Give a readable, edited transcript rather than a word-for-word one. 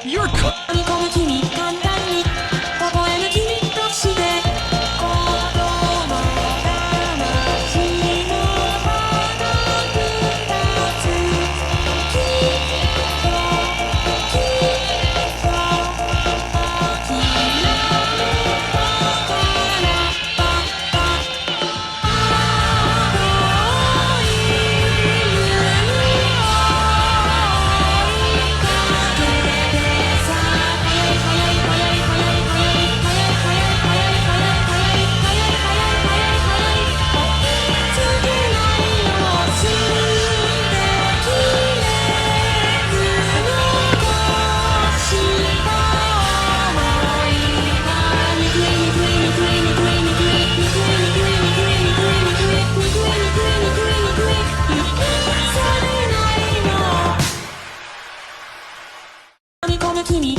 You're編み込む君簡単に微笑む君として子供魂の花二つきっときっと諦めたからばっか青い夢を追いかけてさ速い速い速い速い速い速い速い速い速い速い速い速い速い速いつけないのすべきれず残した想いがにくいにくいにくいにくいにくいにくいにくいにくいにくいにくいにくいにくいにくいにくいにくい許されないの編み込む君